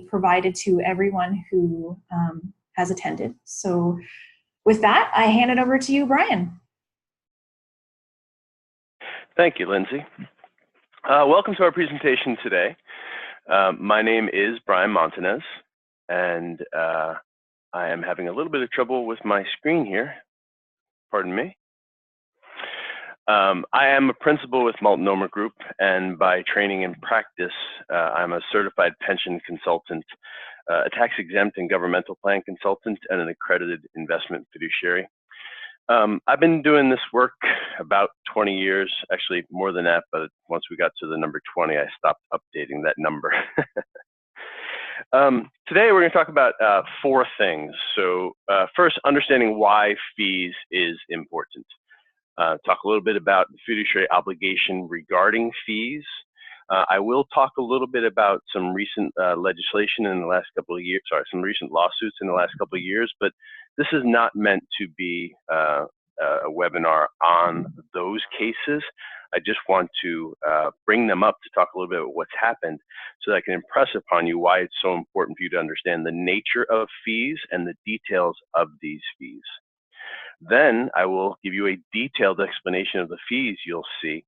provided to everyone who has attended. So with that, I hand it over to you, Brian. Thank you, Lindsay. Welcome to our presentation today. My name is Brian Montanez, and I am having a little bit of trouble with my screen here. Pardon me. I am a principal with Multnomah Group, and by training and practice, I'm a certified pension consultant, a tax-exempt and governmental plan consultant, and an accredited investment fiduciary. I've been doing this work about 20 years, actually more than that, but once we got to the number 20, I stopped updating that number. Today we're going to talk about 4 things. So first, understanding why fees is important. Talk a little bit about the fiduciary obligation regarding fees. I will talk a little bit about some recent legislation in the last couple of years, some recent lawsuits in the last couple of years, but this is not meant to be a webinar on those cases. I just want to bring them up to talk a little bit about what's happened so that I can impress upon you why it's so important for you to understand the nature of fees and the details of these fees. Then I will give you a detailed explanation of the fees you'll see,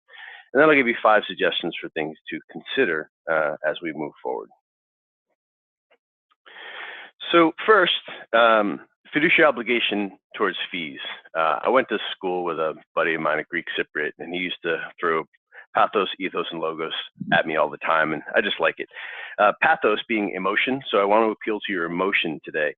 and then I'll give you 5 suggestions for things to consider as we move forward. So first, fiduciary obligation towards fees. I went to school with a buddy of mine, a Greek Cypriot, and he used to throw Pathos, Ethos, and Logos at me all the time, and I just like it. Pathos being emotion, so I want to appeal to your emotion today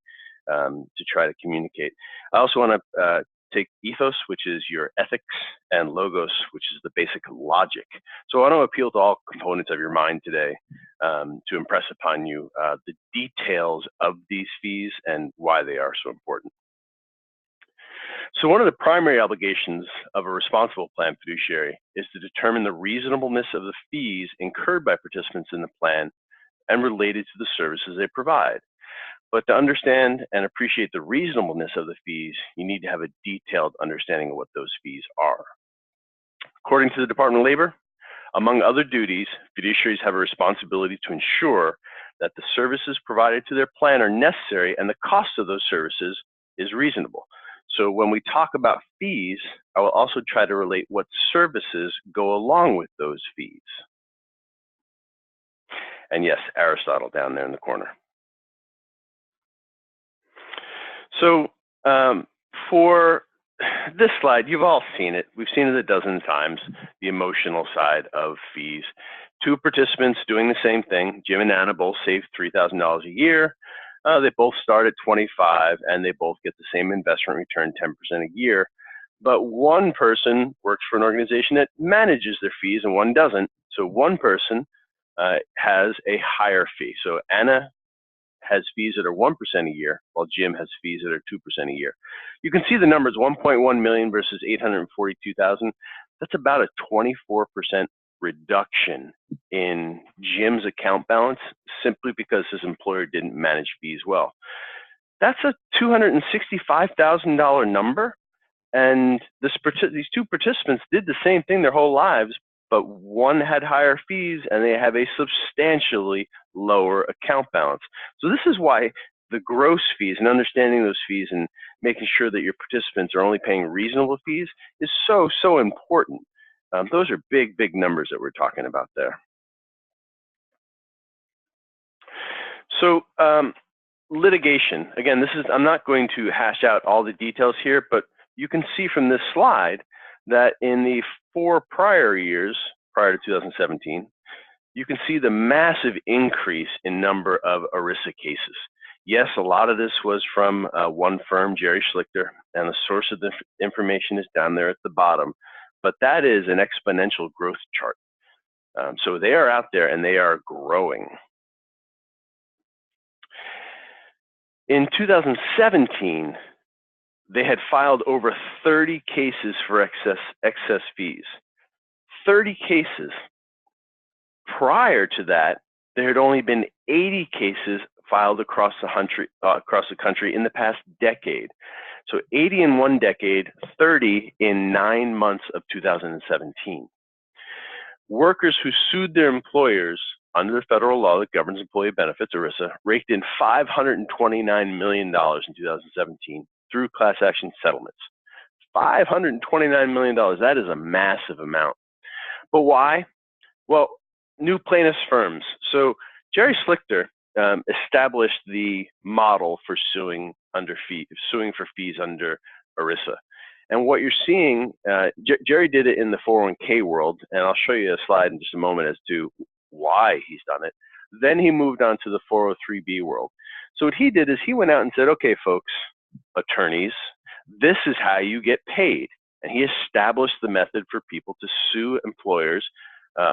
to try to communicate. I also want to take Ethos, which is your ethics, and Logos, which is the basic logic. So I want to appeal to all components of your mind today to impress upon you the details of these fees and why they are so important. So one of the primary obligations of a responsible plan fiduciary is to determine the reasonableness of the fees incurred by participants in the plan and related to the services they provide. But to understand and appreciate the reasonableness of the fees, you need to have a detailed understanding of what those fees are. According to the Department of Labor, among other duties, fiduciaries have a responsibility to ensure that the services provided to their plan are necessary and the cost of those services is reasonable. So when we talk about fees, I will also try to relate what services go along with those fees. And yes, Aristotle down there in the corner. So for this slide, you've all seen it. We've seen it a dozen times, the emotional side of fees. 2 participants doing the same thing. Jim and Anna both save $3,000 a year. They both start at 25, and they both get the same investment return, 10% a year. But one person works for an organization that manages their fees, and one doesn't. So one person has a higher fee. So Anna has fees that are 1% a year, while Jim has fees that are 2% a year. You can see the numbers, 1.1 million versus 842,000. That's about a 24% reduction in Jim's account balance simply because his employer didn't manage fees well. That's a $265,000 number, and these 2 participants did the same thing their whole lives, but one had higher fees and they have a substantially lower account balance. So this is why the gross fees and understanding those fees and making sure that your participants are only paying reasonable fees is so, so important. Those are big, big numbers that we're talking about there. So litigation, again, I'm not going to hash out all the details here, but you can see from this slide that in the 4 prior years, prior to 2017, you can see the massive increase in number of ERISA cases. Yes, a lot of this was from one firm, Jerry Schlichter, and the source of the information is down there at the bottom, but that is an exponential growth chart. So they are out there and they are growing. In 2017, they had filed over 30 cases for excess fees. 30 cases. Prior to that, there had only been 80 cases filed across the country in the past decade. So 80 in 1 decade, 30 in 9 months of 2017. Workers who sued their employers under the federal law that governs employee benefits, ERISA, raked in $529 million in 2017 through class action settlements. $529 million, that is a massive amount. But why? Well, new plaintiffs' firms. So Jerry Slichter established the model for suing for fees under ERISA. And what you're seeing, Jerry did it in the 401k world, and I'll show you a slide in just a moment as to why he's done it. Then he moved on to the 403b world. So what he did is he went out and said, okay, folks, attorneys, this is how you get paid. And he established the method for people to sue employers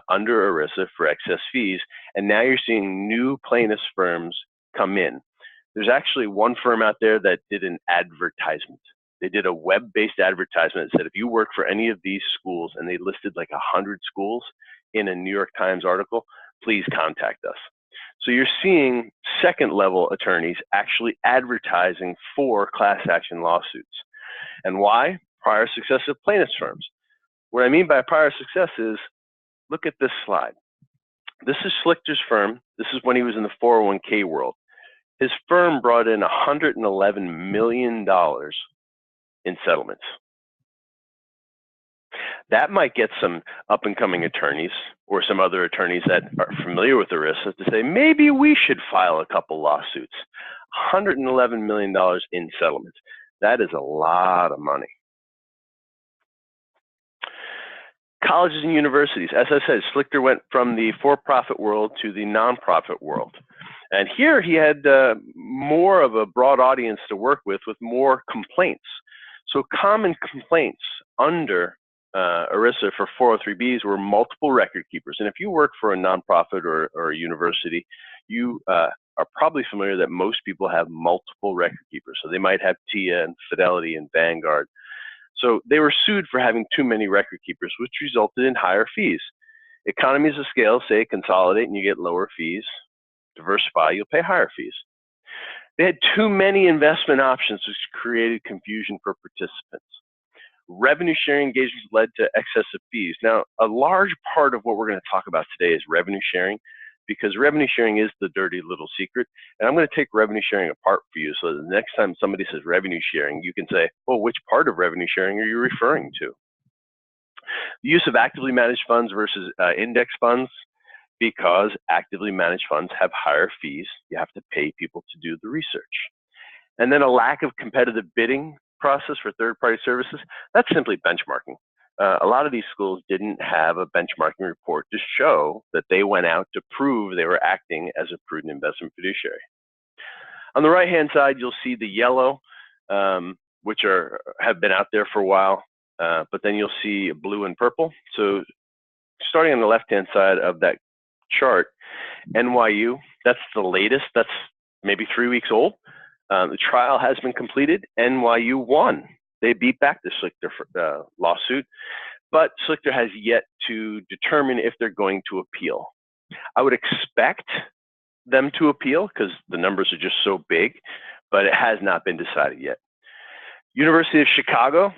under ERISA for excess fees. And now you're seeing new plaintiffs' firms come in. There's actually one firm out there that did an advertisement. They did a web-based advertisement that said, if you work for any of these schools, and they listed like 100 schools in a New York Times article, please contact us. So you're seeing second-level attorneys actually advertising for class action lawsuits. And why? Prior success of plaintiffs' firms. What I mean by prior success is, look at this slide. This is Slichter's firm. This is when he was in the 401k world. His firm brought in $111 million in settlements. That might get some up-and-coming attorneys or some other attorneys that are familiar with ERISA to say, maybe we should file a couple lawsuits. $111 million in settlements. That is a lot of money. Colleges and universities. As I said, Slichter went from the for-profit world to the nonprofit world. And here he had more of a broad audience to work with more complaints. So common complaints under ERISA for 403Bs were multiple record keepers. And if you work for a nonprofit or a university, you are probably familiar that most people have multiple record keepers. So they might have TIA and Fidelity and Vanguard. So they were sued for having too many record keepers, which resulted in higher fees. Economies of scale say consolidate and you get lower fees. Diversify, you'll pay higher fees. They had too many investment options, which created confusion for participants. Revenue sharing engagements led to excessive fees. Now, a large part of what we're going to talk about today is revenue sharing, because revenue sharing is the dirty little secret. And I'm going to take revenue sharing apart for you, so that the next time somebody says revenue sharing, you can say, well, which part of revenue sharing are you referring to? The use of actively managed funds versus index funds, because actively managed funds have higher fees. You have to pay people to do the research. And then a lack of competitive bidding process for third-party services, that's simply benchmarking. A lot of these schools didn't have a benchmarking report to show that they went out to prove they were acting as a prudent investment fiduciary. On the right-hand side, you'll see the yellow, which have been out there for a while, but then you'll see blue and purple. So starting on the left-hand side of that chart, NYU, that's the latest, that's maybe 3 weeks old. The trial has been completed. NYU won. They beat back the Slichter lawsuit, but Slichter has yet to determine if they're going to appeal. I would expect them to appeal because the numbers are just so big, but it has not been decided yet. University of Chicago,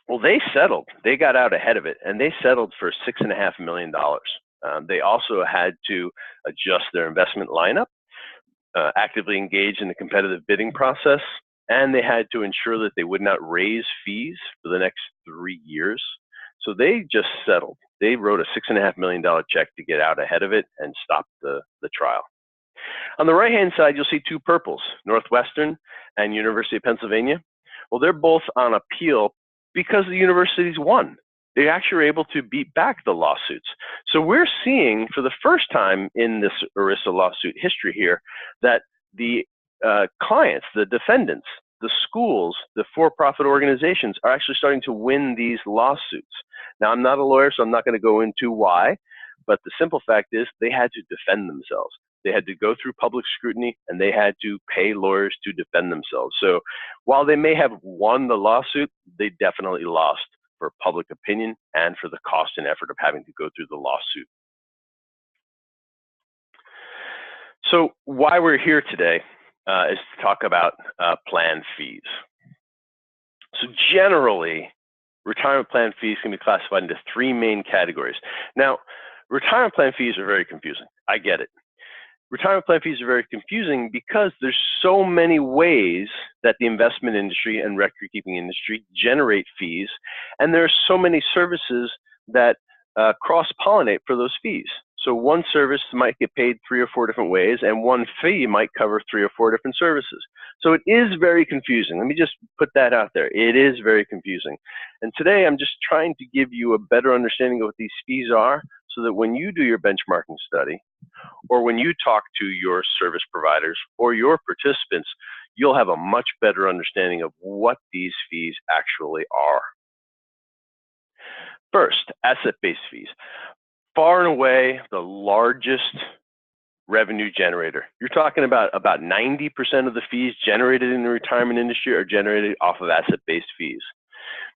well, they settled. They got out ahead of it, and they settled for $6.5 million. They also had to adjust their investment lineup, actively engage in the competitive bidding process, and they had to ensure that they would not raise fees for the next 3 years. So they just settled. They wrote a $6.5 million check to get out ahead of it and stop the trial. On the right-hand side, you'll see two purples, Northwestern and University of Pennsylvania. Well, they're both on appeal because the universities won. They actually were able to beat back the lawsuits. So we're seeing for the first time in this ERISA lawsuit history here that the clients, the defendants, the schools, the for-profit organizations are actually starting to win these lawsuits. Now, I'm not a lawyer, so I'm not going to go into why, but the simple fact is they had to defend themselves. They had to go through public scrutiny, and they had to pay lawyers to defend themselves. So while they may have won the lawsuit, they definitely lost for public opinion and for the cost and effort of having to go through the lawsuit. So why we're here today is to talk about plan fees. So generally, retirement plan fees can be classified into three main categories. Now, Retirement plan fees are very confusing. I get it. Retirement plan fees are very confusing because there's so many ways that the investment industry and record-keeping industry generate fees, and there are so many services that cross-pollinate for those fees. So one service might get paid 3 or 4 different ways, and one fee might cover 3 or 4 different services. So it is very confusing. Let me just put that out there. It is very confusing. And today I'm just trying to give you a better understanding of what these fees are so that when you do your benchmarking study, or when you talk to your service providers or your participants, you'll have a much better understanding of what these fees actually are. First, asset-based fees. Far and away the largest revenue generator. You're talking about 90% of the fees generated in the retirement industry are generated off of asset-based fees.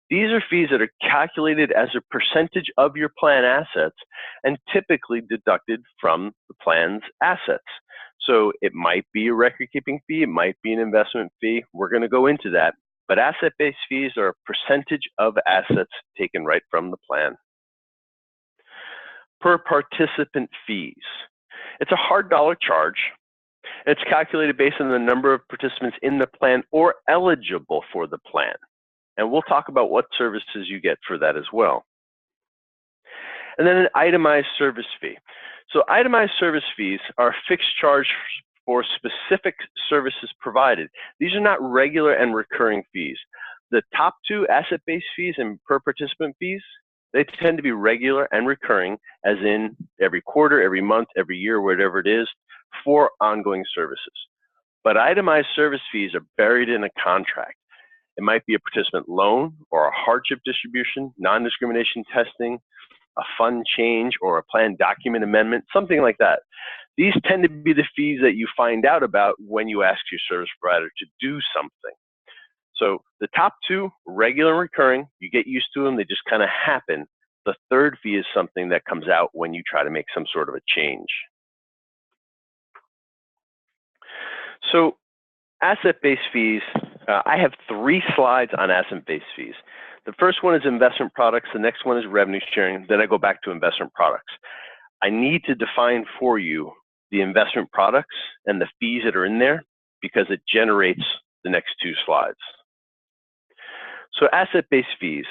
These are fees that are calculated as a percentage of your plan assets and typically deducted from the plan's assets. So it might be a record-keeping fee, it might be an investment fee. We're going to go into that. But asset-based fees are a percentage of assets taken right from the plan. Per participant fees. It's a hard dollar charge. It's calculated based on the number of participants in the plan or eligible for the plan. And we'll talk about what services you get for that as well. And then an itemized service fee. So itemized service fees are a fixed charge for specific services provided. These are not regular and recurring fees. The top two, asset-based fees and per participant fees, they tend to be regular and recurring, as in every quarter, every month, every year, whatever it is, for ongoing services. But itemized service fees are buried in a contract. It might be a participant loan or a hardship distribution, non-discrimination testing, a fund change, or a plan document amendment, something like that. These tend to be the fees that you find out about when you ask your service provider to do something. So the top two, regular and recurring, you get used to them, they just kind of happen. The third fee is something that comes out when you try to make some sort of a change. So asset-based fees, I have 3 slides on asset-based fees. The first one is investment products, the next one is revenue sharing, then I go back to investment products. I need to define for you the investment products and the fees that are in there because it generates the next 2 slides. So asset-based fees.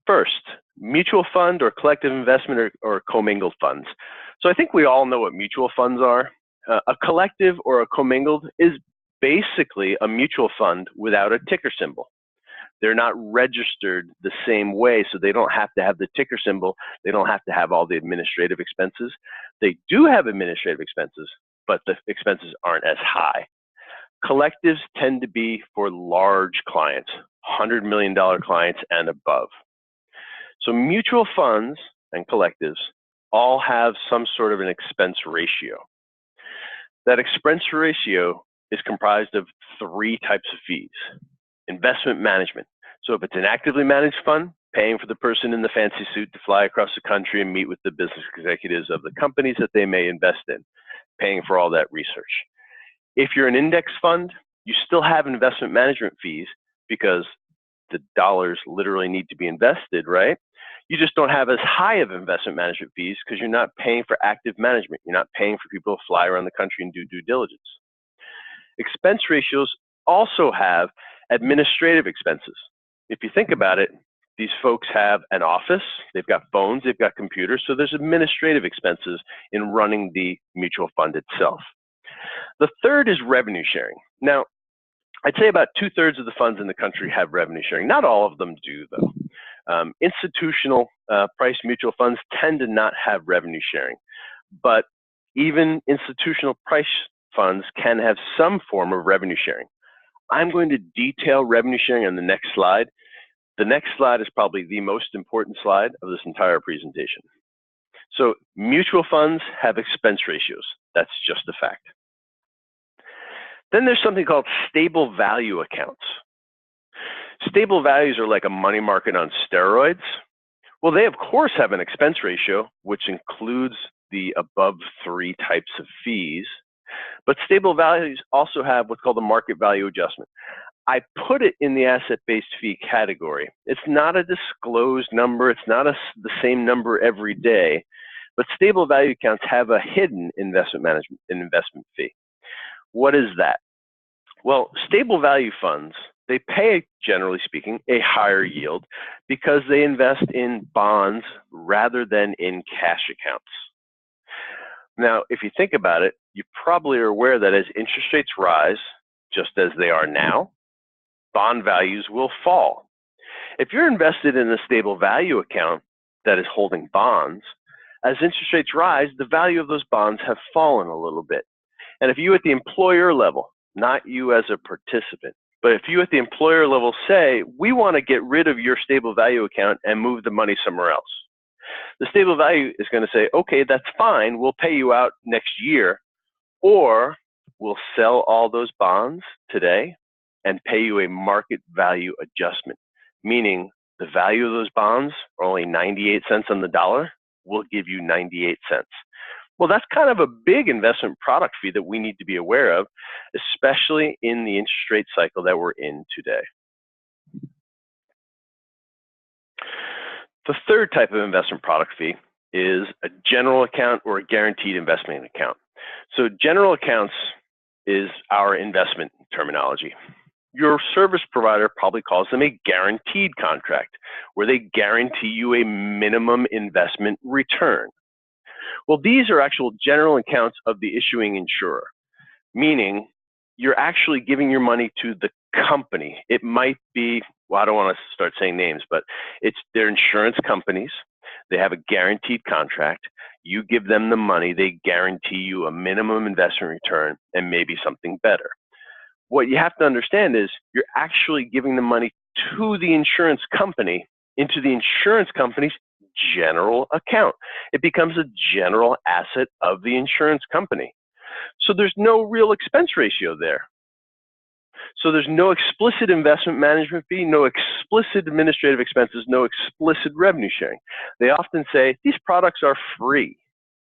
First, mutual fund or collective investment or commingled funds. So I think we all know what mutual funds are. A collective or a commingled is basically a mutual fund without a ticker symbol. They're not registered the same way, so they don't have to have the ticker symbol. They don't have to have all the administrative expenses. They do have administrative expenses, but the expenses aren't as high. Collectives tend to be for large clients, $100 million clients and above. So mutual funds and collectives all have some sort of an expense ratio. That expense ratio is comprised of 3 types of fees. Investment management. So if it's an actively managed fund, paying for the person in the fancy suit to fly across the country and meet with the business executives of the companies that they may invest in, paying for all that research. If you're an index fund, you still have investment management fees because the dollars literally need to be invested, right? You just don't have as high of investment management fees because you're not paying for active management. You're not paying for people to fly around the country and do due diligence. Expense ratios also have administrative expenses. If you think about it, these folks have an office, they've got phones, they've got computers, so there's administrative expenses in running the mutual fund itself. The third is revenue sharing. Now, I'd say about 2/3 of the funds in the country have revenue sharing. Not all of them do, though. Institutional price mutual funds tend to not have revenue sharing, but even institutional price funds can have some form of revenue sharing. I'm going to detail revenue sharing on the next slide. The next slide is probably the most important slide of this entire presentation. So mutual funds have expense ratios. That's just a fact. Then there's something called stable value accounts. Stable values are like a money market on steroids. Well, they of course have an expense ratio, which includes the above 3 types of fees, but stable values also have what's called a market value adjustment. I put it in the asset-based fee category. It's not a disclosed number. It's not the same number every day, But stable value accounts have a hidden investment management and investment fee. What is that? Well, stable value funds, they pay, generally speaking, a higher yield because they invest in bonds rather than in cash accounts. Now, if you think about it, you probably are aware that as interest rates rise, just as they are now, bond values will fall. If you're invested in a stable value account that is holding bonds, as interest rates rise, the value of those bonds have fallen a little bit. And if you at the employer level, not you as a participant, but if you at the employer level say, we want to get rid of your stable value account and move the money somewhere else, the stable value is going to say, okay, that's fine, we'll pay you out next year, or we'll sell all those bonds today and pay you a market value adjustment, meaning the value of those bonds are only 98 cents on the dollar, we'll give you 98 cents. Well, that's kind of a big investment product fee that we need to be aware of, especially in the interest rate cycle that we're in today. The third type of investment product fee is a general account or a guaranteed investment account. So general accounts is our investment terminology. Your service provider probably calls them a guaranteed contract, where they guarantee you a minimum investment return. Well, these are actual general accounts of the issuing insurer, meaning you're actually giving your money to the company. It might be, well, I don't want to start saying names, but they're insurance companies. They have a guaranteed contract. You give them the money, they guarantee you a minimum investment return and maybe something better. What you have to understand is you're actually giving the money to the insurance company into the insurance company's general account. It becomes a general asset of the insurance company. So there's no real expense ratio there. So there's no explicit investment management fee, no explicit administrative expenses, no explicit revenue sharing. They often say, these products are free.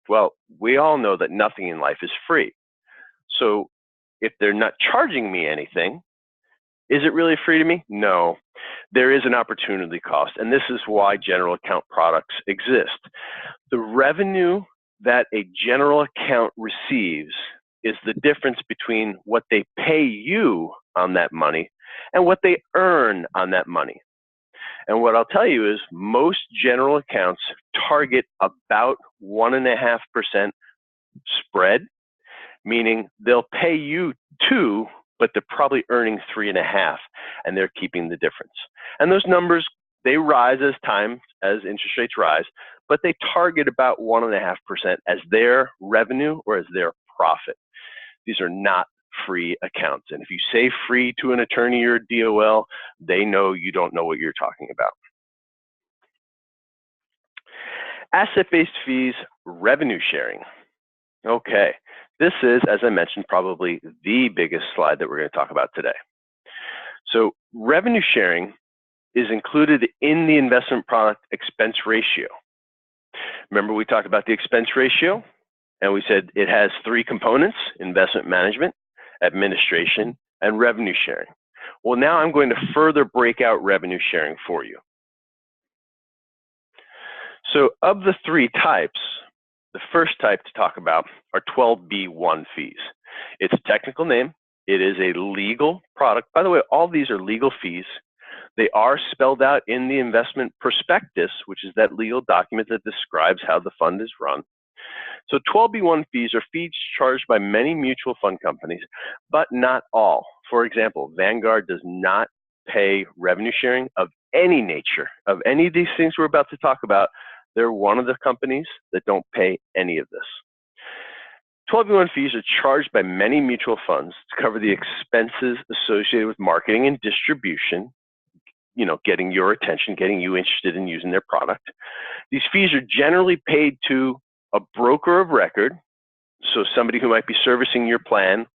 Well, we all know that nothing in life is free. So if they're not charging me anything, is it really free to me? No. There is an opportunity cost, and this is why general account products exist. The revenue that a general account receives is the difference between what they pay you on that money and what they earn on that money. And what I'll tell you is most general accounts target about 1.5% spread, meaning they'll pay you 2, but they're probably earning 3.5, and they're keeping the difference. And those numbers, they rise as interest rates rise, but they target about 1.5% as their revenue or as their profit. These are not free accounts. And if you say free to an attorney or a DOL, they know you don't know what you're talking about. Asset-based fees, revenue sharing. Okay, this is, as I mentioned, probably the biggest slide that we're going to talk about today. So revenue sharing is included in the investment product expense ratio. Remember we talked about the expense ratio, and we said it has 3 components: investment management, administration, and revenue sharing. Well, now I'm going to further break out revenue sharing for you. So of the 3 types, the first type to talk about are 12B1 fees. It's a technical name. It is a legal product. By the way, all these are legal fees. They are spelled out in the investment prospectus, which is that legal document that describes how the fund is run. So 12B1 fees are fees charged by many mutual fund companies, but not all. For example, Vanguard does not pay revenue sharing of any nature. Of any of these things we're about to talk about, they're one of the companies that don't pay any of this. 12B1 fees are charged by many mutual funds to cover the expenses associated with marketing and distribution, getting your attention, getting you interested in using their product. These fees are generally paid to a broker of record, so somebody who might be servicing your plan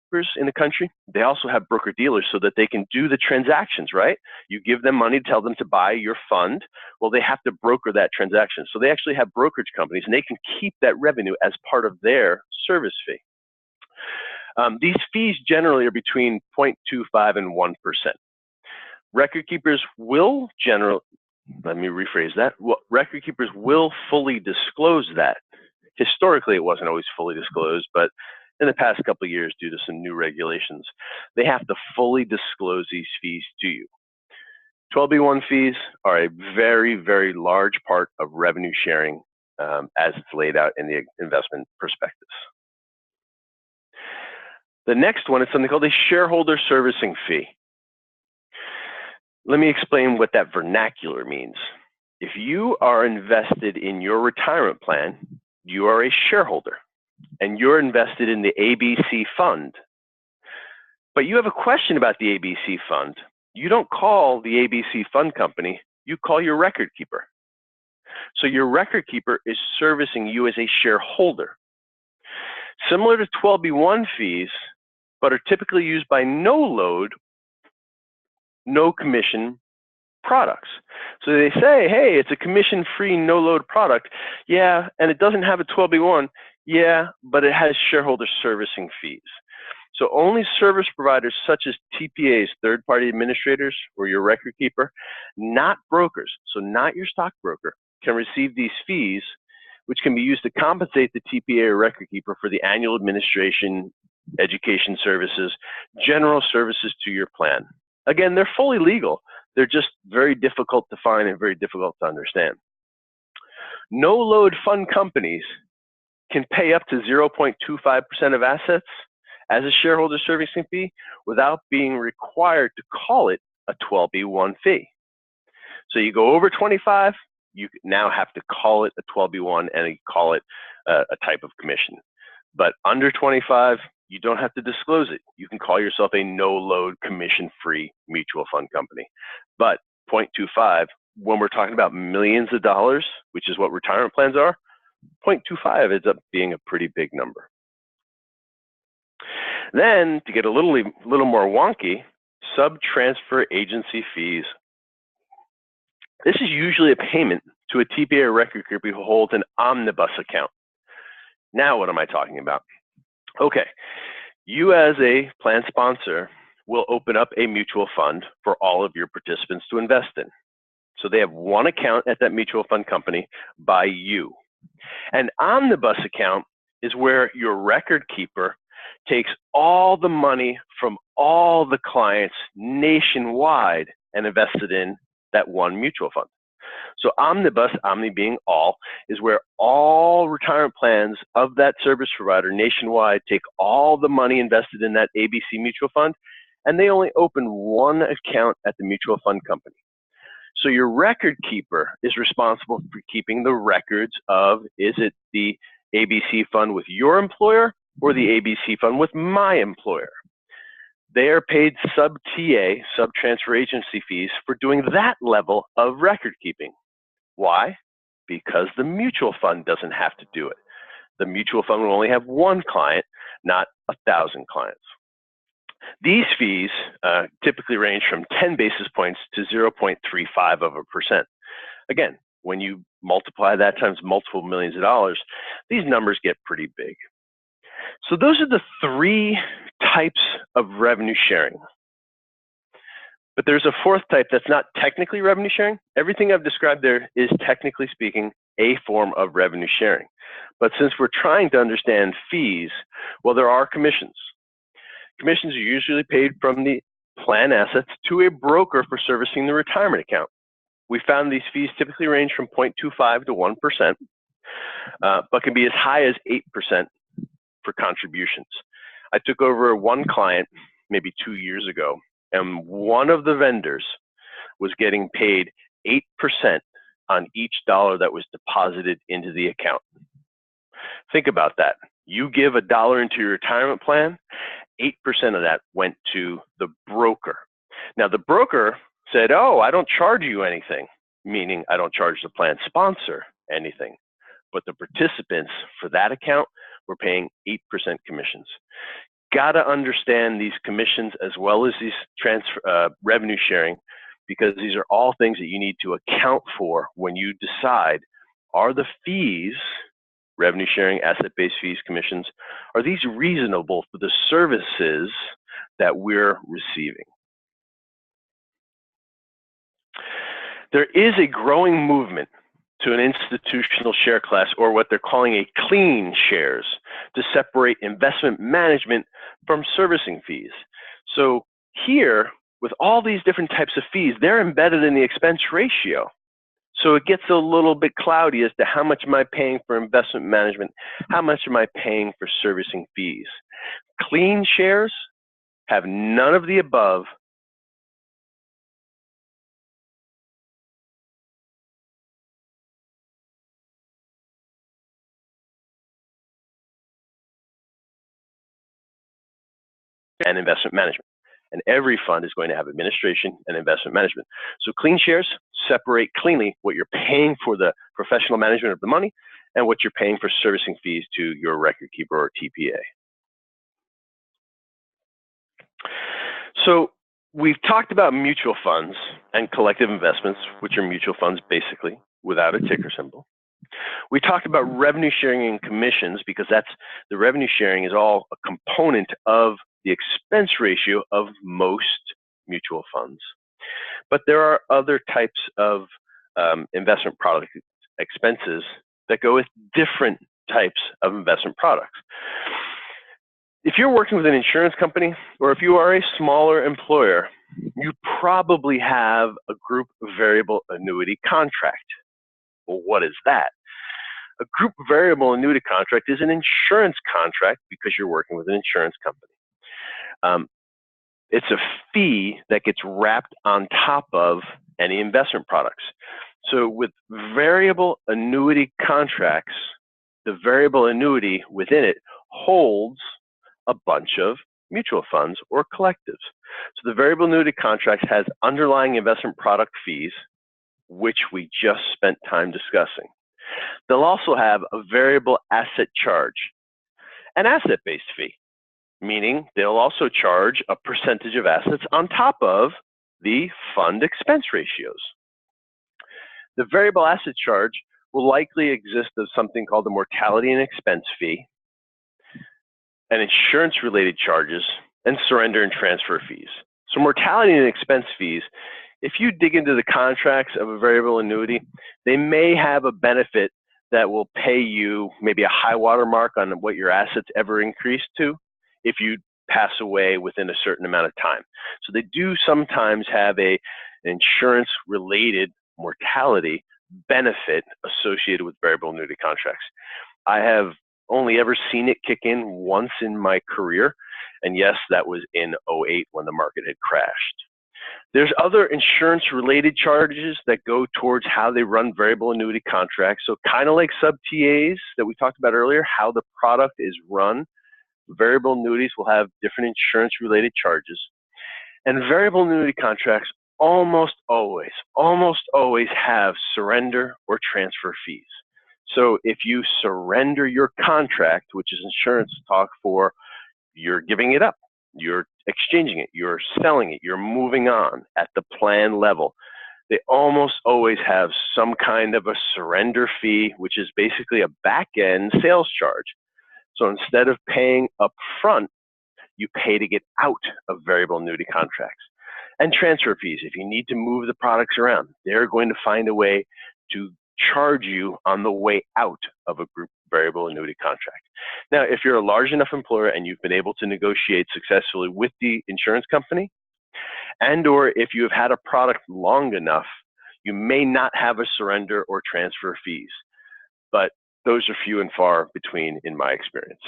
keepers in the country, they also have broker dealers so that they can do the transactions, right? You give them money, tell them to buy your fund. Well, they have to broker that transaction. So they actually have brokerage companies, and they can keep that revenue as part of their service fee. These fees generally are between 0.25 and 1%. Record keepers will let me rephrase that. Record keepers will fully disclose that. Historically, it wasn't always fully disclosed, but in the past couple of years, due to some new regulations, they have to fully disclose these fees to you. 12B1 fees are a very, very large part of revenue sharing as it's laid out in the investment prospectus. The next one is something called a shareholder servicing fee. Let me explain what that vernacular means. If you are invested in your retirement plan, you are a shareholder, and you're invested in the ABC fund. But you have a question about the ABC fund. You don't call the ABC fund company, you call your record keeper. So your record keeper is servicing you as a shareholder. Similar to 12B1 fees, but are typically used by no load, no commission products. So they say, hey, it's a commission-free, no-load product. Yeah, and it doesn't have a 12B1. Yeah, but it has shareholder servicing fees. So only service providers such as TPAs, third-party administrators, or your record keeper, not brokers, so not your stockbroker, can receive these fees, which can be used to compensate the TPA or record keeper for the annual administration, education services, general services to your plan. Again, they're fully legal. They're just very difficult to find and very difficult to understand. No-load fund companies can pay up to 0.25% of assets as a shareholder servicing fee without being required to call it a 12B1 fee. So you go over 25, you now have to call it a 12B1 and you call it a type of commission. But under 25, you don't have to disclose it. You can call yourself a no-load commission-free mutual fund company. But 0.25, when we're talking about millions of dollars, which is what retirement plans are, 0.25 ends up being a pretty big number. Then, to get a little more wonky, sub-transfer agency fees. This is usually a payment to a TPA or record keeper who holds an omnibus account. Now, what am I talking about? Okay, you as a plan sponsor will open up a mutual fund for all of your participants to invest in. So they have one account at that mutual fund company by you. An omnibus account is where your record keeper takes all the money from all the clients nationwide and invests it in that one mutual fund. So omnibus, omni being all, is where all retirement plans of that service provider nationwide take all the money invested in that ABC mutual fund, and they only open one account at the mutual fund company. So your record keeper is responsible for keeping the records of, is it the ABC fund with your employer or the ABC fund with my employer? They are paid sub-TA, sub-transfer agency fees for doing that level of record keeping. Why? Because the mutual fund doesn't have to do it. The mutual fund will only have one client, not 1,000 clients. These fees typically range from 10 basis points to 0.35%. Again, when you multiply that times multiple millions of dollars, these numbers get pretty big. So those are the three types of revenue sharing. But there's a fourth type that's not technically revenue sharing. Everything I've described there is, technically speaking, a form of revenue sharing. But since we're trying to understand fees, well, there are commissions. Commissions are usually paid from the plan assets to a broker for servicing the retirement account. We found these fees typically range from 0.25 to 1%, but can be as high as 8% for contributions. I took over one client maybe 2 years ago, and one of the vendors was getting paid 8% on each dollar that was deposited into the account. Think about that. You give $1 into your retirement plan, 8% of that went to the broker. Now, the broker said, oh, I don't charge you anything, meaning I don't charge the plan sponsor anything. But the participants for that account were paying 8% commissions. got to understand these commissions as well as these revenue sharing, because these are all things that you need to account for when you decide, are the fees, revenue sharing, asset-based fees, commissions, are these reasonable for the services that we're receiving? There is a growing movement to an institutional share class, or what they're calling a clean shares, to separate investment management from servicing fees. So here, with all these different types of fees, they're embedded in the expense ratio. So it gets a little bit cloudy as to how much am I paying for investment management, how much am I paying for servicing fees. Clean shares have none of the above, and investment management. And every fund is going to have administration and investment management. So clean shares separate cleanly what you're paying for the professional management of the money and what you're paying for servicing fees to your record keeper or TPA. So we've talked about mutual funds and collective investments, which are mutual funds basically without a ticker symbol. We talked about revenue sharing and commissions, because the revenue sharing is all a component of the expense ratio of most mutual funds. But there are other types of investment product expenses that go with different types of investment products. If you're working with an insurance company, or if you are a smaller employer, you probably have a group variable annuity contract. Well, what is that? A group variable annuity contract is an insurance contract because you're working with an insurance company. It's a fee that gets wrapped on top of any investment products. So with variable annuity contracts, the variable annuity within it holds a bunch of mutual funds or collectives. So the variable annuity contract has underlying investment product fees, which we just spent time discussing. They'll also have a variable asset charge, an asset-based fee, meaning they'll also charge a percentage of assets on top of the fund expense ratios. The variable asset charge will likely exist as something called the mortality and expense fee, and insurance-related charges, and surrender and transfer fees. So mortality and expense fees, if you dig into the contracts of a variable annuity, they may have a benefit that will pay you maybe a high water mark on what your assets ever increase to if you pass away within a certain amount of time. So they do sometimes have an insurance-related mortality benefit associated with variable annuity contracts. I have only ever seen it kick in once in my career, and yes, that was in 2008 when the market had crashed. There's other insurance-related charges that go towards how they run variable annuity contracts. So kind of like sub-TAs that we talked about earlier, how the product is run, variable annuities will have different insurance-related charges. And variable annuity contracts almost always have surrender or transfer fees. So if you surrender your contract, which is insurance talk for you're giving it up, you're exchanging it, you're selling it, you're moving on at the plan level, they almost always have some kind of a surrender fee, which is basically a back-end sales charge. So instead of paying up front, you pay to get out of variable annuity contracts. And transfer fees, if you need to move the products around, they're going to find a way to charge you on the way out of a group variable annuity contract. Now, if you're a large enough employer and you've been able to negotiate successfully with the insurance company, and or if you have had a product long enough, you may not have a surrender or transfer fees, but those are few and far between in my experience.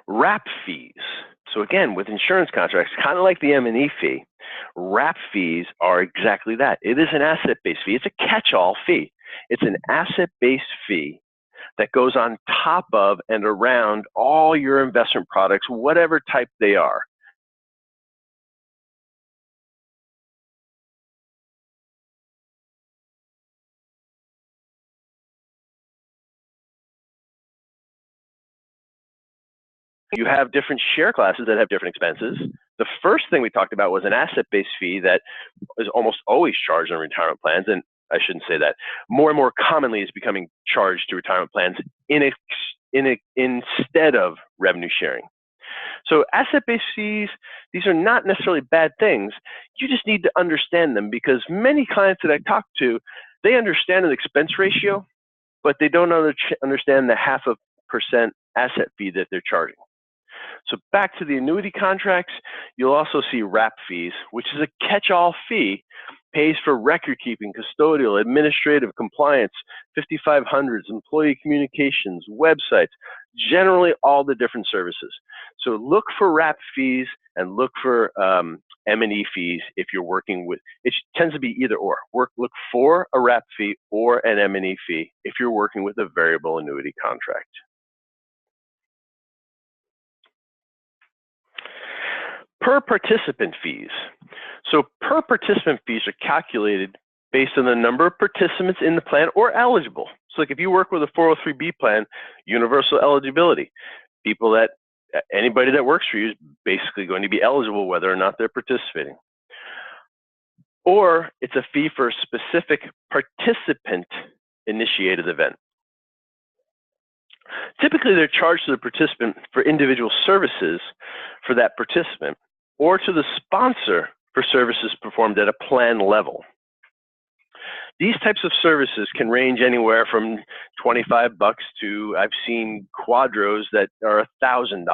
Wrap fees. So again, with insurance contracts, kind of like the M&E fee, wrap fees are exactly that. It is an asset-based fee. It's a catch-all fee. It's an asset-based fee that goes on top of and around all your investment products, whatever type they are. you have different share classes that have different expenses. The first thing we talked about was an asset-based fee that is almost always charged on retirement plans, and I shouldn't say that. More and more commonly is becoming charged to retirement plans instead of revenue sharing. So asset-based fees, these are not necessarily bad things. You just need to understand them, because many clients that I talk to, they understand an expense ratio, but they don't understand the 0.5% asset fee that they're charging. So back to the annuity contracts, you'll also see wrap fees, which is a catch-all fee, pays for record keeping, custodial, administrative, compliance, 5500s, employee communications, websites, generally all the different services. So look for wrap fees and look for M&E fees if you're working with, it tends to be either or. Look for a wrap fee or an M&E fee if you're working with a variable annuity contract. Per participant fees. So per participant fees are calculated based on the number of participants in the plan or eligible. So like if you work with a 403B plan, universal eligibility, anybody that works for you is basically going to be eligible whether or not they're participating. Or it's a fee for a specific participant initiated event. Typically, they're charged to the participant for individual services for that participant, or to the sponsor for services performed at a plan level. These types of services can range anywhere from $25 to, I've seen quadros that are $1,000,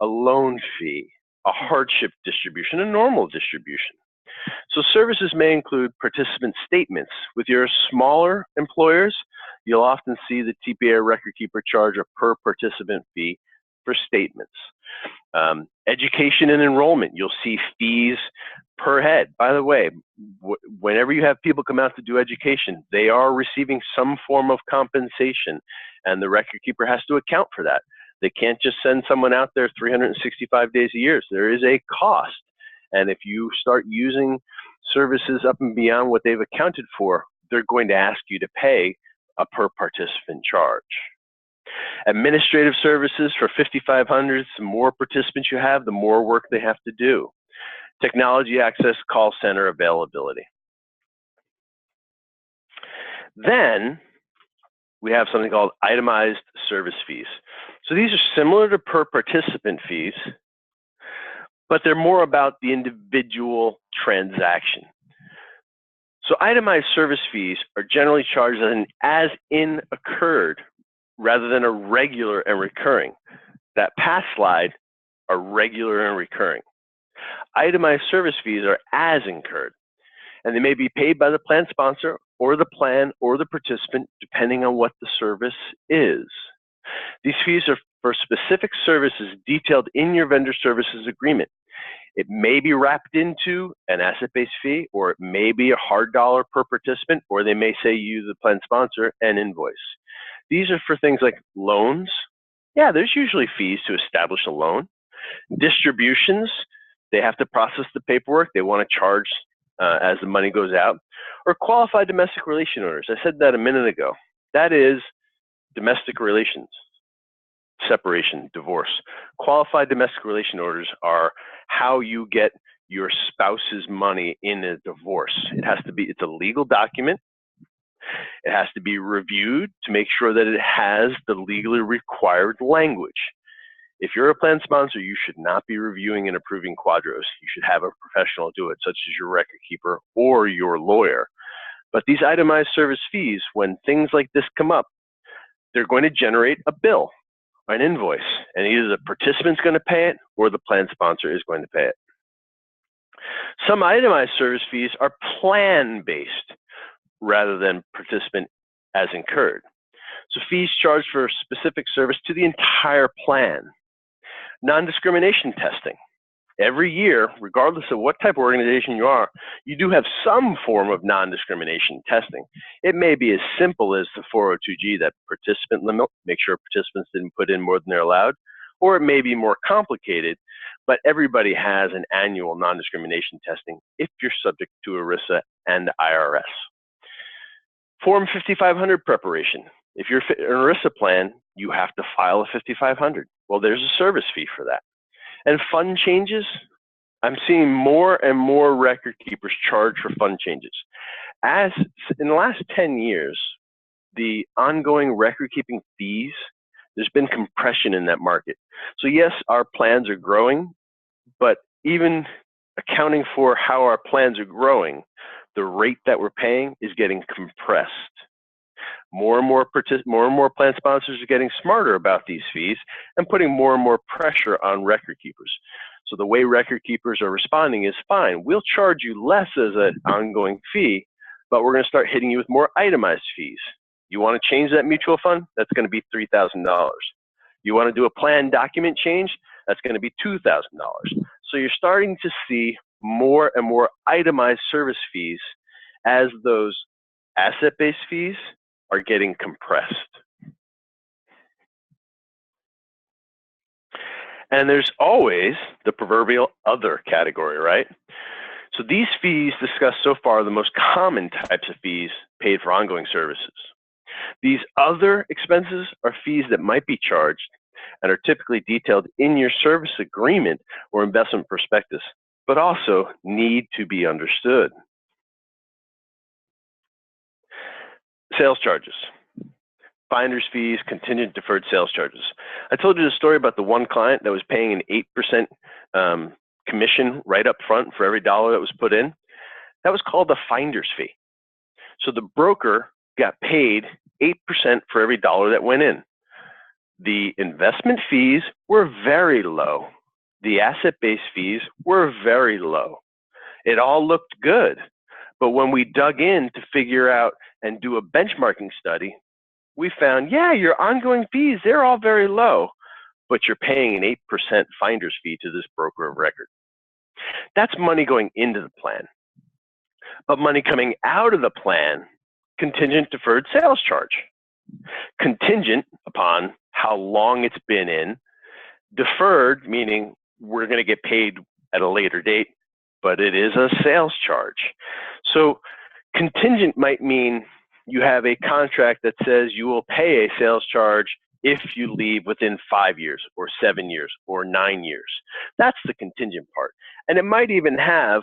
a loan fee, a hardship distribution, a normal distribution. So services may include participant statements. With your smaller employers, you'll often see the TPA record keeper charge a per participant fee for statements. Education and enrollment, you'll see fees per head. By the way, whenever you have people come out to do education, they are receiving some form of compensation, and the record keeper has to account for that. They can't just send someone out there 365 days a year. So there is a cost. And if you start using services up and beyond what they've accounted for, they're going to ask you to pay a per participant charge. Administrative services for 5,500, the more participants you have, the more work they have to do. Technology access, call center availability. Then we have something called itemized service fees. So these are similar to per participant fees, but they're more about the individual transaction. So itemized service fees are generally charged as in occurred rather than a regular and recurring. That past slide are regular and recurring. Itemized service fees are as incurred, and they may be paid by the plan sponsor or the plan or the participant depending on what the service is. These fees are for specific services detailed in your vendor services agreement. It may be wrapped into an asset-based fee, or it may be a hard dollar per participant, or they may say you, the plan sponsor, and invoice. These are for things like loans. Yeah, there's usually fees to establish a loan. Distributions, they have to process the paperwork. They want to charge as the money goes out. Or qualified domestic relation orders. I said that a minute ago. That is domestic relations, separation, divorce. Qualified domestic relation orders are how you get your spouse's money in a divorce. It has to be, it's a legal document. It has to be reviewed to make sure that it has the legally required language. If you're a plan sponsor, you should not be reviewing and approving quadros. You should have a professional do it, such as your record keeper or your lawyer. But these itemized service fees, when things like this come up, they're going to generate a bill, an invoice, and either the participant's going to pay it or the plan sponsor is going to pay it. Some itemized service fees are plan-based rather than participant as incurred. So fees charged for a specific service to the entire plan. Non-discrimination testing. Every year, regardless of what type of organization you are, you do have some form of non-discrimination testing. It may be as simple as the 402G, that participant limit, make sure participants didn't put in more than they're allowed, or it may be more complicated, but everybody has an annual non-discrimination testing if you're subject to ERISA and IRS. Form 5500 preparation. If you're an ERISA plan, you have to file a 5500. Well, there's a service fee for that. And fund changes, I'm seeing more and more record keepers charge for fund changes. As in the last 10 years, the ongoing record keeping fees, there's been compression in that market. So yes, our plans are growing, but even accounting for how our plans are growing, the rate that we're paying is getting compressed. More and more plan sponsors are getting smarter about these fees and putting more and more pressure on record keepers. So the way record keepers are responding is, fine, we'll charge you less as an ongoing fee, but we're going to start hitting you with more itemized fees. You want to change that mutual fund? That's going to be $3,000. You want to do a plan document change? That's going to be $2,000. So you're starting to see more and more itemized service fees as those asset-based fees are getting compressed. And there's always the proverbial other category, right? So these fees discussed so far are the most common types of fees paid for ongoing services. These other expenses are fees that might be charged and are typically detailed in your service agreement or investment prospectus, but also need to be understood. Sales charges. Finder's fees, contingent deferred sales charges. I told you the story about the one client that was paying an 8% commission right up front for every dollar that was put in. That was called the finder's fee. So the broker got paid 8% for every dollar that went in. The investment fees were very low. The asset-based fees were very low. It all looked good. But when we dug in to figure out and do a benchmarking study, we found, yeah, your ongoing fees, they're all very low, but you're paying an 8% finder's fee to this broker of record. That's money going into the plan. But money coming out of the plan, contingent deferred sales charge. Contingent upon how long it's been in. Deferred, meaning we're going to get paid at a later date, but it is a sales charge. So contingent might mean you have a contract that says you will pay a sales charge if you leave within 5 years or 7 years or 9 years. That's the contingent part. And it might even have,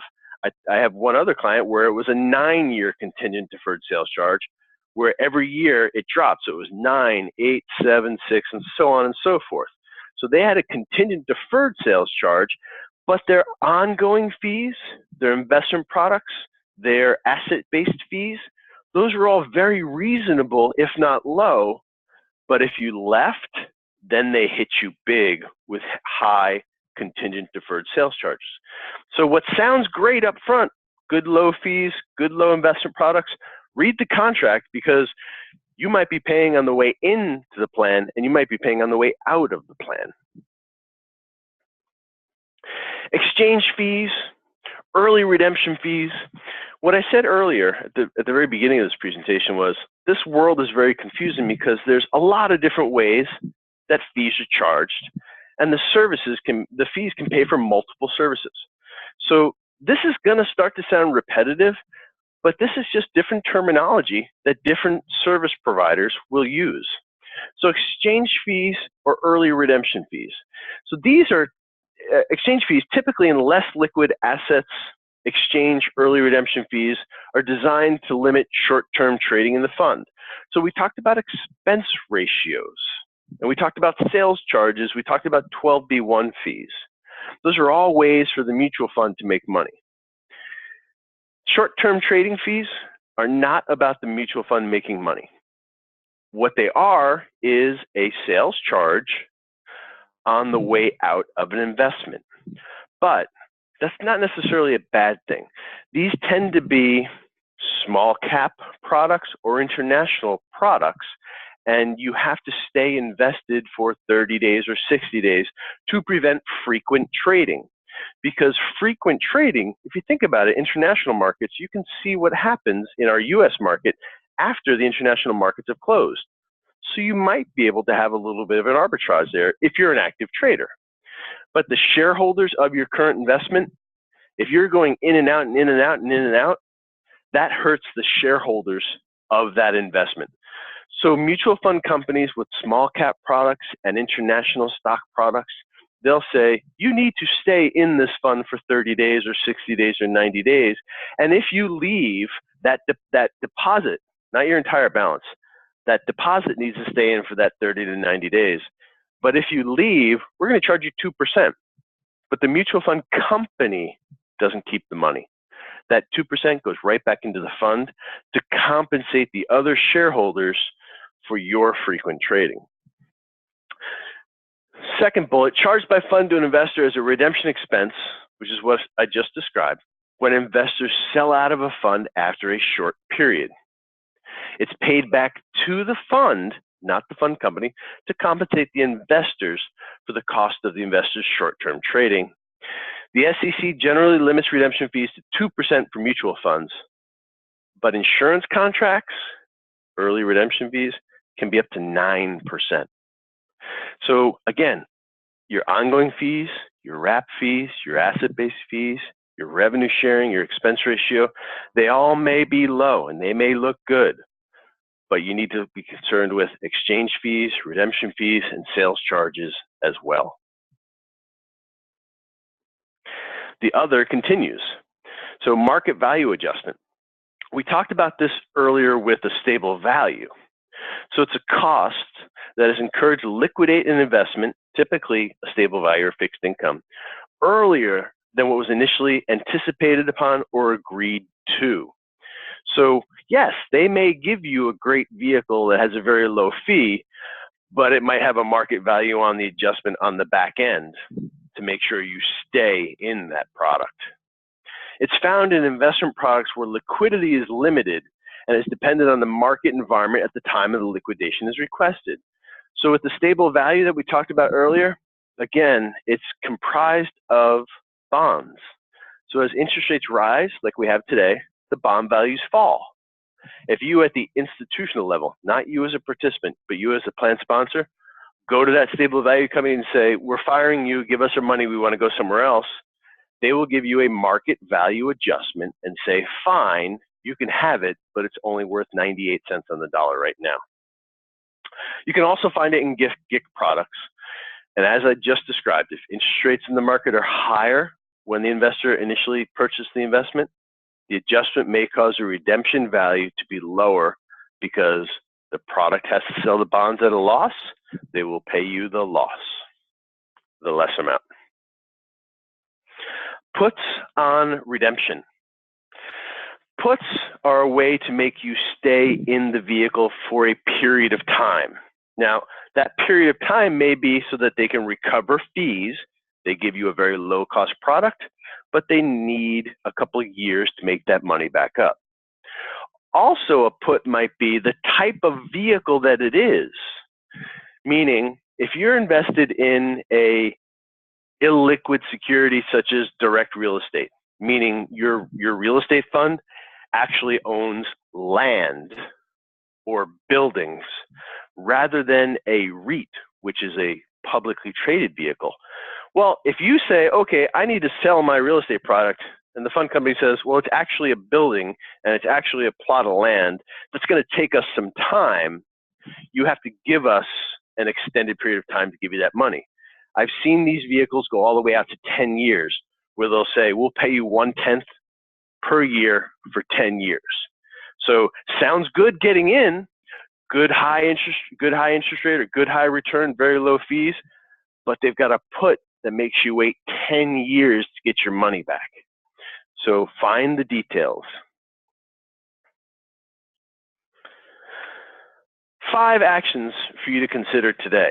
I have one other client where it was a 9-year contingent deferred sales charge, where every year it dropped. So it was 9, 8, 7, 6, and so on and so forth. So they had a contingent deferred sales charge, but their ongoing fees, their investment products, their asset-based fees, those are all very reasonable, if not low. But if you left, then they hit you big with high contingent deferred sales charges. So what sounds great up front, good low fees, good low investment products, read the contract, because you might be paying on the way into the plan and you might be paying on the way out of the plan. Exchange fees, early redemption fees. What I said earlier at the very beginning of this presentation was this world is very confusing because there's a lot of different ways that fees are charged, and the fees can pay for multiple services. So this is going to start to sound repetitive, but this is just different terminology that different service providers will use. So exchange fees or early redemption fees. So these are exchange fees typically in less liquid assets. Exchange early redemption fees are designed to limit short-term trading in the fund. So we talked about expense ratios, and we talked about sales charges. We talked about 12b-1 fees. Those are all ways for the mutual fund to make money. Short-term trading fees are not about the mutual fund making money. What they are is a sales charge on the way out of an investment. But that's not necessarily a bad thing. These tend to be small cap products or international products, and you have to stay invested for 30 days or 60 days to prevent frequent trading. Because frequent trading, if you think about it, international markets, you can see what happens in our US market after the international markets have closed. So you might be able to have a little bit of an arbitrage there if you're an active trader. But the shareholders of your current investment, if you're going in and out and in and out and in and out, that hurts the shareholders of that investment. So mutual fund companies with small cap products and international stock products, they'll say, you need to stay in this fund for 30 days or 60 days or 90 days. And if you leave, that deposit, not your entire balance, that deposit needs to stay in for that 30 to 90 days. But if you leave, we're going to charge you 2%. But the mutual fund company doesn't keep the money. That 2% goes right back into the fund to compensate the other shareholders for your frequent trading. Second bullet, charged by fund to an investor as a redemption expense, which is what I just described, when investors sell out of a fund after a short period. It's paid back to the fund, not the fund company, to compensate the investors for the cost of the investor's short-term trading. The SEC generally limits redemption fees to 2% for mutual funds, but insurance contracts, early redemption fees, can be up to 9%. So again, your ongoing fees, your wrap fees, your asset-based fees, your revenue sharing, your expense ratio, they all may be low and they may look good, but you need to be concerned with exchange fees, redemption fees, and sales charges as well. The other continues. So market value adjustment. We talked about this earlier with the stable value. So it's a cost that is encouraged to liquidate an investment, typically a stable value or fixed income, earlier than what was initially anticipated upon or agreed to. So yes, they may give you a great vehicle that has a very low fee, but it might have a market value on the adjustment on the back end to make sure you stay in that product. It's found in investment products where liquidity is limited and is dependent on the market environment at the time of the liquidation is requested. So with the stable value that we talked about earlier, again, it's comprised of bonds. So as interest rates rise, like we have today, the bond values fall. If you at the institutional level, not you as a participant, but you as a plan sponsor, go to that stable value company and say, we're firing you, give us our money, we want to go somewhere else, they will give you a market value adjustment and say, fine, you can have it, but it's only worth 98 cents on the dollar right now. You can also find it in GIC products. And as I just described, if interest rates in the market are higher when the investor initially purchased the investment, the adjustment may cause the redemption value to be lower because the product has to sell the bonds at a loss. They will pay you the loss, the less amount. Puts on redemption. Puts are a way to make you stay in the vehicle for a period of time. Now, that period of time may be so that they can recover fees. They give you a very low-cost product, but they need a couple of years to make that money back up. Also, a put might be the type of vehicle that it is, meaning if you're invested in a illiquid security such as direct real estate, meaning your real estate fund actually owns land or buildings rather than a REIT, which is a publicly traded vehicle. Well, if you say, okay, I need to sell my real estate product, and the fund company says, well, it's actually a building and it's actually a plot of land that's going to take us some time, you have to give us an extended period of time to give you that money. I've seen these vehicles go all the way out to 10 years where they'll say, we'll pay you 1/10 per year for 10 years. So sounds good getting in, good high interest rate or good high return, very low fees, but they've got a put that makes you wait 10 years to get your money back. So find the details. 5 actions for you to consider today.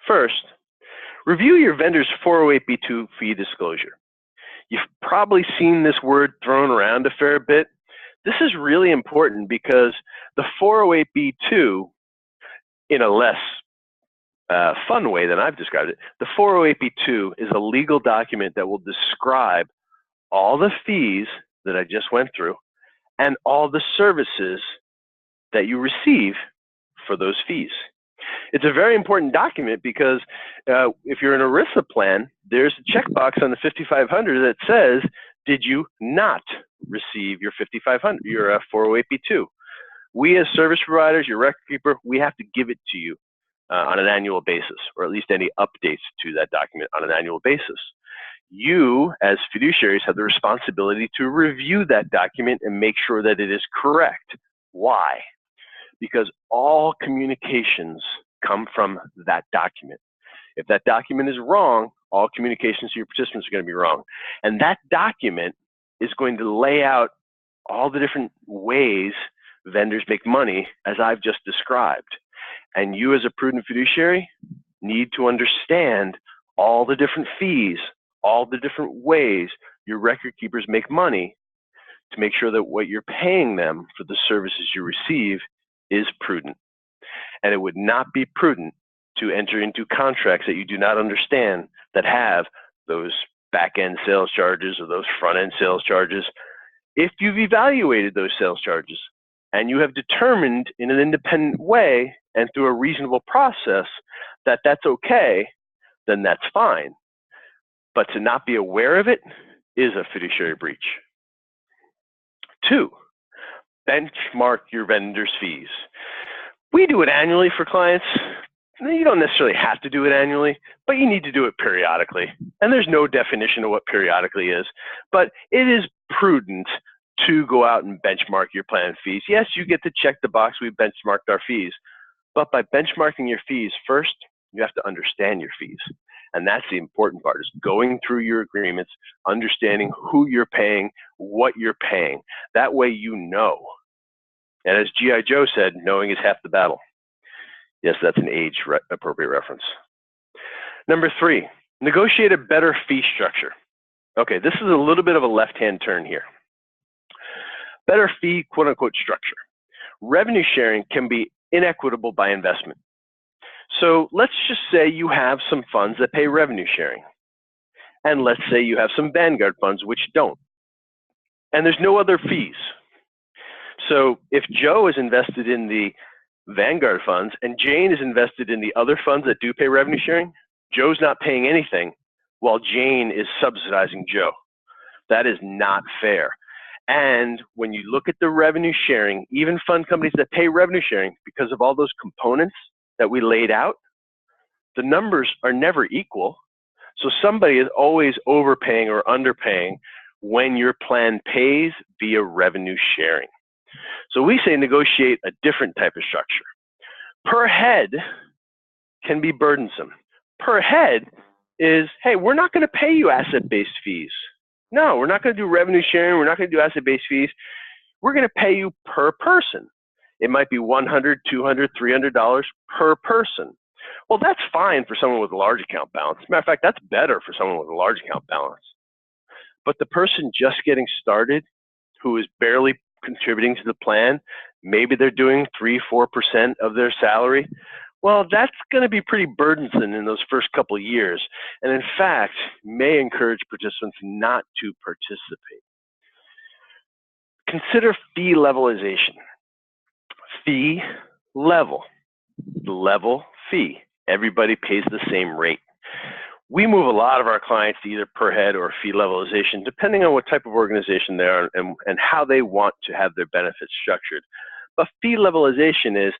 First, review your vendor's 408B2 fee disclosure. You've probably seen this word thrown around a fair bit. This is really important because the 408B2, in a less fun way than I've described it, the 408B2 is a legal document that will describe all the fees that I just went through and all the services that you receive for those fees. It's a very important document because if you're in an ERISA plan, there's a checkbox on the 5500 that says, did you not receive your 5500, your 408B2? We as service providers, your record keeper, we have to give it to you on an annual basis, or at least any updates to that document on an annual basis. You, as fiduciaries, have the responsibility to review that document and make sure that it is correct. Why? Because all communications come from that document. If that document is wrong, all communications to your participants are going to be wrong. And that document is going to lay out all the different ways vendors make money, as I've just described. And you, as a prudent fiduciary, need to understand all the different fees, all the different ways your record keepers make money, to make sure that what you're paying them for the services you receive is prudent. And it would not be prudent to enter into contracts that you do not understand, that have those back-end sales charges or those front-end sales charges. If you've evaluated those sales charges and you have determined in an independent way and through a reasonable process that that's okay, then that's fine. But to not be aware of it is a fiduciary breach. 2, benchmark your vendor's fees. We do it annually for clients. You don't necessarily have to do it annually, but you need to do it periodically. And there's no definition of what periodically is, but it is prudent to go out and benchmark your plan fees. Yes, you get to check the box, we benchmarked our fees, but by benchmarking your fees, first, you have to understand your fees. And that's the important part, is going through your agreements, understanding who you're paying, what you're paying. That way you know. And as G.I. Joe said, knowing is half the battle. Yes, that's an age-appropriate reference. Number 3, negotiate a better fee structure. Okay, this is a little bit of a left-hand turn here. Better fee, quote-unquote, structure. Revenue sharing can be inequitable by investment. So let's just say you have some funds that pay revenue sharing. And let's say you have some Vanguard funds which don't. And there's no other fees. So if Joe is invested in the Vanguard funds and Jane is invested in the other funds that do pay revenue sharing, Joe's not paying anything while Jane is subsidizing Joe. That is not fair. And when you look at the revenue sharing, even fund companies that pay revenue sharing, because of all those components that we laid out, the numbers are never equal. So somebody is always overpaying or underpaying when your plan pays via revenue sharing. So we say negotiate a different type of structure. Per head can be burdensome. Per head is, hey, we're not going to pay you asset-based fees. No, we're not going to do revenue sharing. We're not going to do asset-based fees. We're going to pay you per person. It might be $100, $200, $300 per person. Well, that's fine for someone with a large account balance. As a matter of fact, that's better for someone with a large account balance. But the person just getting started, who is barely contributing to the plan, maybe they're doing 3-4% of their salary, well, that's going to be pretty burdensome in those first couple of years, and in fact may encourage participants not to participate. Consider fee levelization. Fee level, level fee. Everybody pays the same rate. We move a lot of our clients to either per head or fee levelization, depending on what type of organization they are and how they want to have their benefits structured. But fee levelization is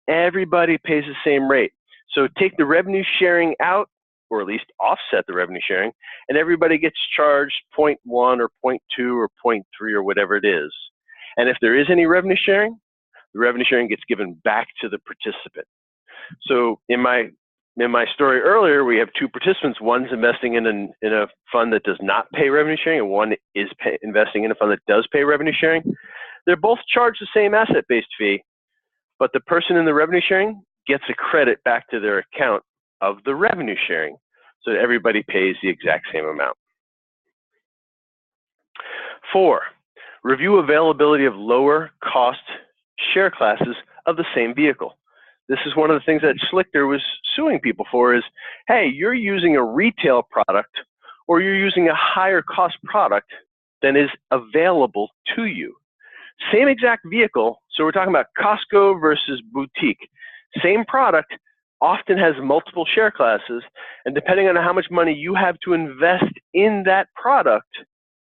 everybody pays the same rate. So take the revenue sharing out, or at least offset the revenue sharing, and everybody gets charged 0.1 or 0.2 or 0.3 or whatever it is. And if there is any revenue sharing, the revenue sharing gets given back to the participant. So in my story earlier, we have 2 participants. One's investing in a fund that does not pay revenue sharing, and one is investing in a fund that does pay revenue sharing. They're both charged the same asset-based fee, but the person in the revenue sharing gets a credit back to their account of the revenue sharing, so that everybody pays the exact same amount. 4, review availability of lower cost share classes of the same vehicle. This is one of the things that Schlichter was suing people for is, hey, you're using a retail product or you're using a higher cost product than is available to you. Same exact vehicle, so we're talking about Costco versus boutique. Same product often has multiple share classes, and depending on how much money you have to invest in that product,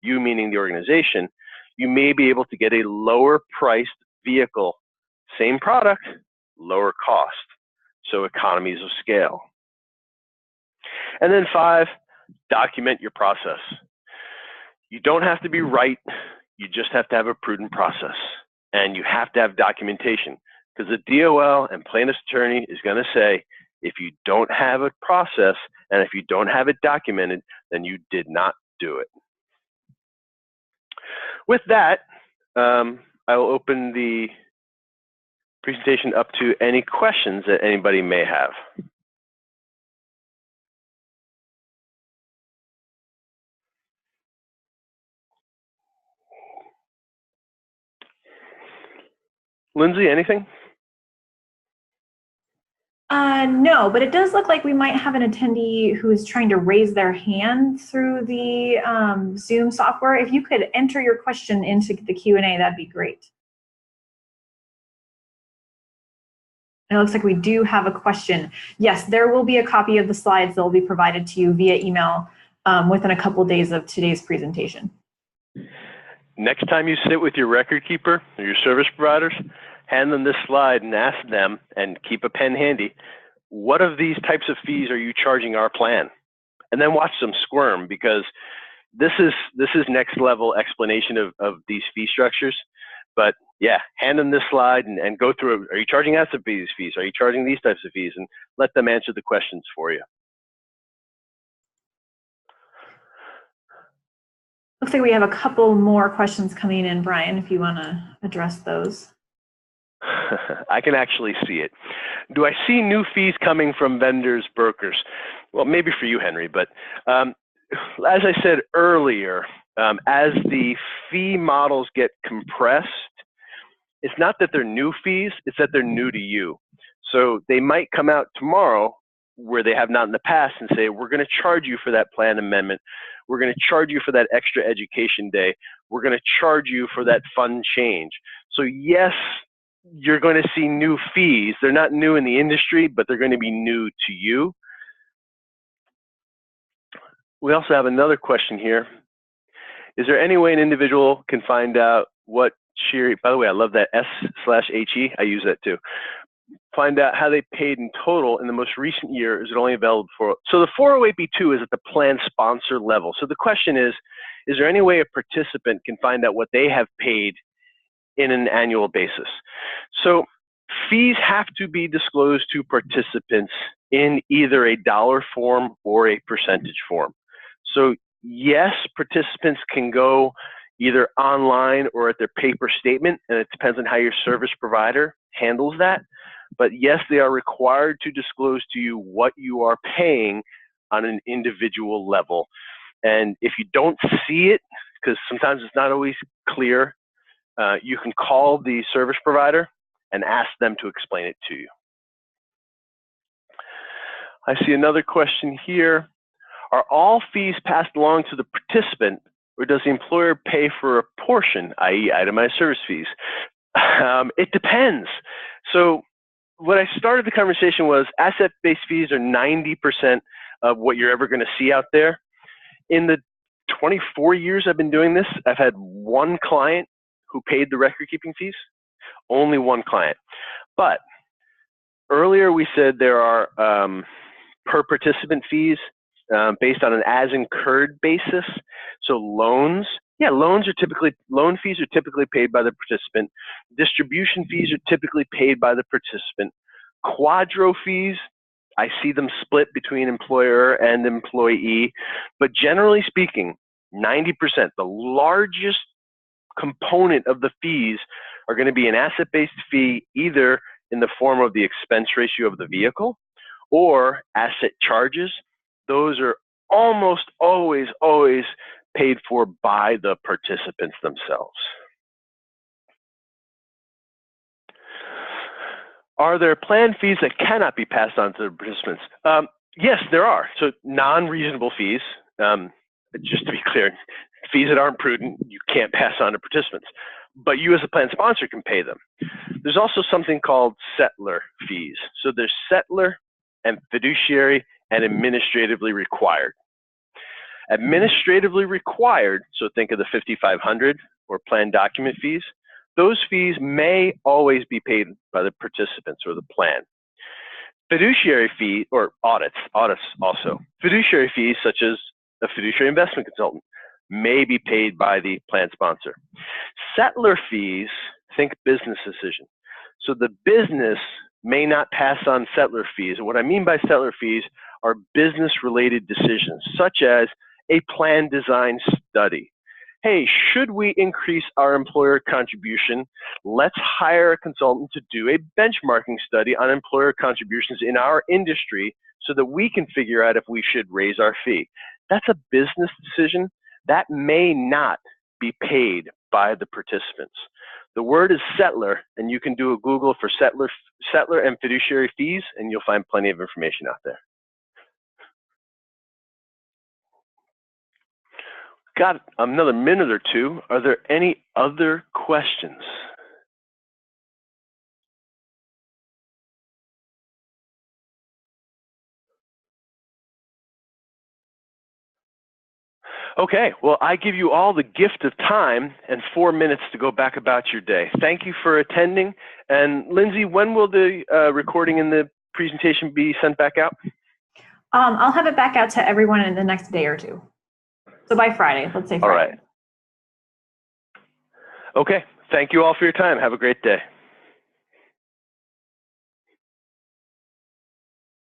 you meaning the organization, you may be able to get a lower priced vehicle same product, lower cost. So economies of scale. And then 5, document your process. You don't have to be right. You just have to have a prudent process. And you have to have documentation, because the DOL and plaintiff's attorney is going to say, if you don't have a process and if you don't have it documented, then you did not do it. With that, I will open the presentation up to any questions that anybody may have. Lindsay, anything? No, but it does look like we might have an attendee who is trying to raise their hand through the Zoom software. If you could enter your question into the Q&A, that'd be great. And it looks like we do have a question. Yes, there will be a copy of the slides that will be provided to you via email within a couple of days of today's presentation. Next time you sit with your record keeper or your service providers, hand them this slide and ask them, and keep a pen handy, what of these types of fees are you charging our plan? And then watch them squirm, because this is next level explanation of these fee structures. But yeah, hand them this slide and go through it. Are you charging asset fees? Are you charging these types of fees? And let them answer the questions for you. Looks like we have a couple more questions coming in, Brian, if you want to address those. I can actually see it. Do I see new fees coming from vendors, brokers? Well, maybe for you, Henry, but as I said earlier, as the fee models get compressed, it's not that they're new fees, it's that they're new to you. So they might come out tomorrow where they have not in the past and say, we're going to charge you for that plan amendment. We're going to charge you for that extra education day. We're going to charge you for that fund change. So yes, you're going to see new fees. They're not new in the industry, but they're going to be new to you. We also have another question here. Is there any way an individual can find out what share, by the way, I love that S/HE, I use that too. Find out how they paid in total in the most recent year. Is it only available for, so the 408B2 is at the plan sponsor level. So the question is there any way a participant can find out what they have paid in an annual basis? So fees have to be disclosed to participants in either a dollar form or a percentage form. So yes, participants can go either online or at their paper statement, and it depends on how your service provider handles that. But yes, they are required to disclose to you what you are paying on an individual level. And if you don't see it, because sometimes it's not always clear, you can call the service provider and ask them to explain it to you. I see another question here. Are all fees passed along to the participant, or does the employer pay for a portion, i.e. itemized service fees? It depends. So what I started the conversation was asset-based fees are 90% of what you're ever going to see out there. In the 24 years I've been doing this, I've had one client who paid the record-keeping fees, only one client. But earlier we said there are per participant fees based on an as-incurred basis. So loans, yeah, loan fees are typically paid by the participant. Distribution fees are typically paid by the participant. Quadro fees, I see them split between employer and employee, but generally speaking, 90%, the largest component of the fees are going to be an asset-based fee, either in the form of the expense ratio of the vehicle or asset charges. Those are almost always paid for by the participants themselves. Are there plan fees that cannot be passed on to the participants? Yes, there are. So non-reasonable fees, just to be clear, fees that aren't prudent, you can't pass on to participants. But you as a plan sponsor can pay them. There's also something called settler fees. So there's settler and fiduciary and administratively required. Administratively required, so think of the 5,500 or plan document fees. those fees may always be paid by the participants or the plan. Fiduciary fee, or audits also. Fiduciary fees, such as a fiduciary investment consultant, may be paid by the plan sponsor. Settler fees, think business decision. So the business may not pass on settler fees. And what I mean by settler fees are business-related decisions, such as a plan design study. Hey, should we increase our employer contribution? Let's hire a consultant to do a benchmarking study on employer contributions in our industry so that we can figure out if we should raise our fee. That's a business decision that may not be paid by the participants. The word is settler, and you can do a Google for settler and fiduciary fees, and you'll find plenty of information out there. Got another minute or two. Are there any other questions? Okay, well, I give you all the gift of time and 4 minutes to go back about your day. Thank you for attending. And Lindsay, when will the recording and the presentation be sent back out? I'll have it back out to everyone in the next day or two. So by Friday, let's say Friday. All right. Okay, thank you all for your time. Have a great day.